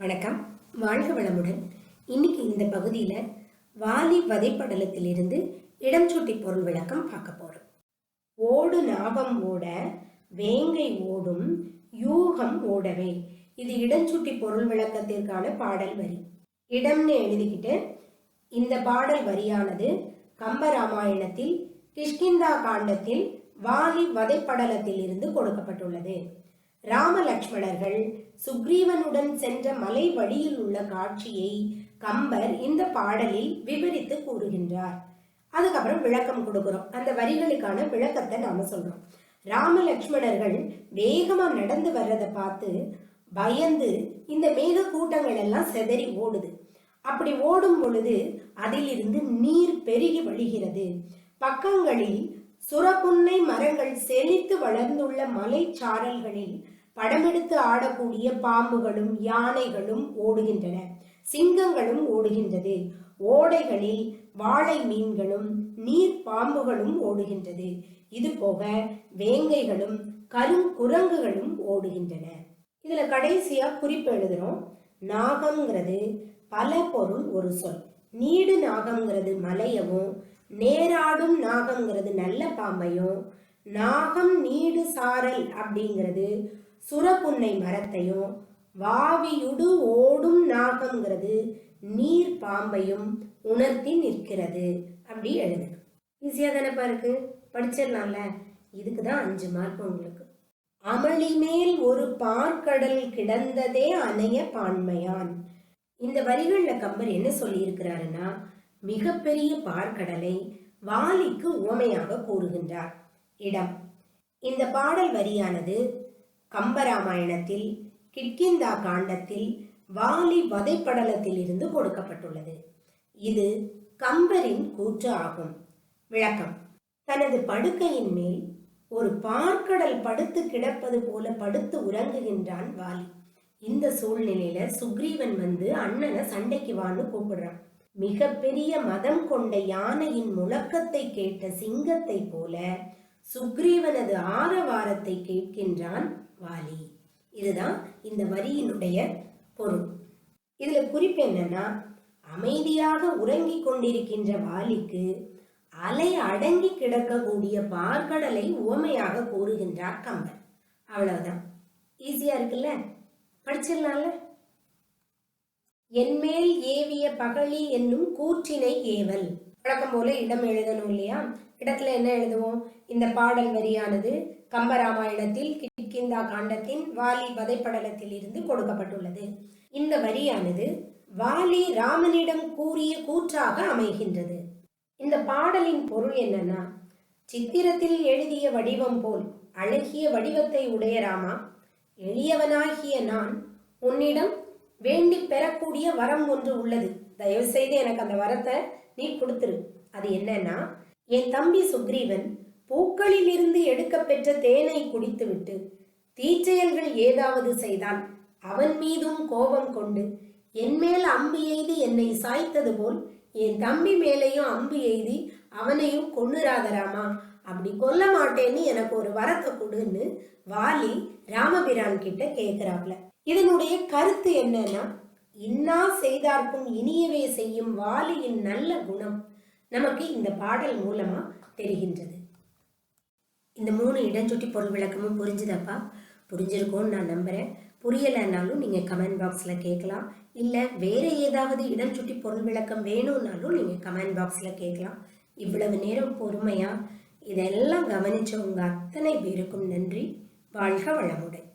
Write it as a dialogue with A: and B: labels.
A: வணக்கம், வாழ்க வளமுடன். இன்னைக்கு இந்த பகுதியில் வாலி வதைப்படலத்திலிருந்து இடம் சுட்டி பொருள் விளக்கம் பார்க்க போறோம். ஓடு நாகம் ஓட வேங்கை ஓடும் யூகம் ஓடவே. இது இடஞ்சுட்டி பொருள் விளக்கத்திற்கான பாடல் வரி. இடம்னு எழுதிக்கிட்டு இந்த பாடல் வரியானது கம்பராமாயணத்தில் கிஷ்கிந்தா காண்டத்தில் வாலி வதைப்படலத்தில் இருந்து கொடுக்கப்பட்டுள்ளது. ராம லக்ஷ்மணர்கள் சுக்ரீவனுடன் சென்ற மலை வழியில் உள்ள காட்சியை கம்பர் இந்த பாடலில் விவரித்து கூறுகின்றார். அதுக்கப்புறம் விளக்கம் கொடுக்கிறோம். அந்த வரிகளுக்கான விளக்கத்தை நாம சொல்றோம். ராம லக்ஷ்மணர்கள் வேகமா நடந்து வர்றதை பார்த்து பயந்து இந்த மேக கூட்டங்கள் எல்லாம் செதறி ஓடுது. அப்படி ஓடும் பொழுது அதிலிருந்து நீர் பெருகி வழிகிறது. பக்கங்களில் சுரப்புன்னை மரங்கள் செழித்து வளர்ந்துள்ள மலை சாரல்களில் படமெடுத்து ஆடக்கூடிய பாம்புகளும் யானைகளும் ஓடுகின்றன. சிங்கங்களும் ஓடுகின்றது. ஓடைகளில் வாழை மீன்களும் நீர் பாம்புகளும் ஓடுகின்றது. இது போக வேங்கைகளும் கருங்குரங்குகளும் ஓடுகின்றன. இதுல கடைசியா குறிப்பு எழுதுறோம். நாகம்ங்கிறது பல பொருள் ஒரு சொல். நீடு நாகம்ங்கிறது மலையவும், நேராடும் நாகம்ங்கிறது நல்ல பாம்பையும், நாகம் நீடு சாரல் அப்படிங்கிறது சுரப்புன்னை மரத்தையும், வாவியுடு ஓடும் நாகம்ங்கிறது நீர் பாம்பையும் உணர்த்தி நிற்கிறது. அப்படி எழுது. ஈஸியா தானப்பா இருக்கு, படிச்சிடலாம்ல. இதுக்குதான் 5 மார்க் உங்களுக்கு. அமளி மேல் ஒரு பார்க்கடல் கிடந்ததே அணைய பான்மையான். இந்த வரிகள்ல கம்பர் என்ன சொல்லி இருக்கிறாருன்னா, மிகப்பெரிய பார்க்கடலை வாலிக்கு உவமையாக கூறுகின்றார். இடம். இந்த பாடல் வரியானது கம்பராமாயணத்தில் கிஷ்கிந்தா காண்டத்தில் வாலி வதைப்படலத்தில் இருந்து கொடுக்கப்பட்டுள்ளது. இது கம்பரின் கூற்று ஆகும். விளக்கம். தனது படுக்கையின் மேல் ஒரு பார்க்கடல் படுத்து கிடப்பது போல படுத்து உறங்குகின்றான் வாலி. இந்த சூழ்நிலையில சுக்ரீவன் வந்து அண்ணனை சண்டைக்கு வான்னு கூப்பிடுறான். மிக பெரிய மதம் கொண்ட யானையின் முழக்கத்தை கேட்ட சிங்கத்தை போல சுக்ரீவனது ஆரவாரத்தை கேட்கின்றான் வாலி. இதுதான் இந்த வரியினுடைய பொருள். இதுல குறிப்பு என்னன்னா, அமைதியாக உறங்கி கொண்டிருக்கின்ற வாலிக்கு அலை அடங்கி கிடக்கக்கூடிய பார்க்கடலை உவமையாக கூறுகின்றார் கம்பர். அவ்வளவுதான். ஈஸியா இருக்குல்ல, படிச்சிடலாம்ல. என்மேல் ஏவிய பகழி என்னும் கூற்றினை ஏவல். வழக்கம் போல இடம் எழுதணும் இல்லையா? இடத்துல என்ன எழுதுவோம்? இந்த பாடல் வரியானது கம்பராமாயணத்தில் கிஷ்கிந்தா காண்டத்தின் வாலி வதைப்படலத்தில் இருந்து கொடுக்கப்பட்டுள்ளது. இந்த வரியானது வாலி ராமனிடம் கூறிய கூற்றாக அமைகின்றது. இந்த பாடலின் பொருள் என்னன்னா, சித்திரத்தில் எழுதிய வடிவம் போல் அழகிய வடிவத்தை உடைய ராமா, எளியவனாகிய நான் உன்னிடம் வேண்டி பெறக்கூடிய வரம் ஒன்று உள்ளது. தயவு செய்து எனக்கு அந்த வரத்தை நீ கொடுத்துரு. அது என்னன்னா, என் தம்பி சுக்ரீவன் பூக்களில் இருந்து எடுக்க பெற்ற தேனை குடித்துவிட்டு தீச்செயல்கள் ஏதாவது செய்தால் அவன் மீதும் கோபம் கொண்டு என் மேல் அம்பு எய்தி என்னை சாய்த்தது போல் என் தம்பி மேலையும் அம்பு எய்தி அவனையும் கொன்னுராதராமா, அப்படி கொல்ல மாட்டேன்னு எனக்கு ஒரு வரத்தை கொடுன்னு வாலி ராமபிரான் கிட்ட கேட்கிறாப்ல. இதனுடைய கருத்து என்னன்னா, இன்னா செய்தார்க்கும் இனியவே செய்யும் வாலியின் நல்ல குணம் நமக்கு இந்த பாடல் மூலமா தெரிகின்றது. இந்த 3 இடஞ்சுட்டி பொருள் விளக்கமும் புரிஞ்சுதப்பா? புரிஞ்சிருக்கும்னு நான் நம்புறேன். புரியலைன்னாலும் நீங்க கமெண்ட் பாக்ஸ்ல கேட்கலாம். இல்ல வேற ஏதாவது இடஞ்சுட்டி பொருள் விளக்கம் வேணும்னாலும் நீங்க கமெண்ட் பாக்ஸ்ல கேட்கலாம். இவ்வளவு நேரம் பொறுமையா இதெல்லாம் கவனிச்ச உங்க அத்தனை பேருக்கும் நன்றி. வாழ்க வளமுடன்.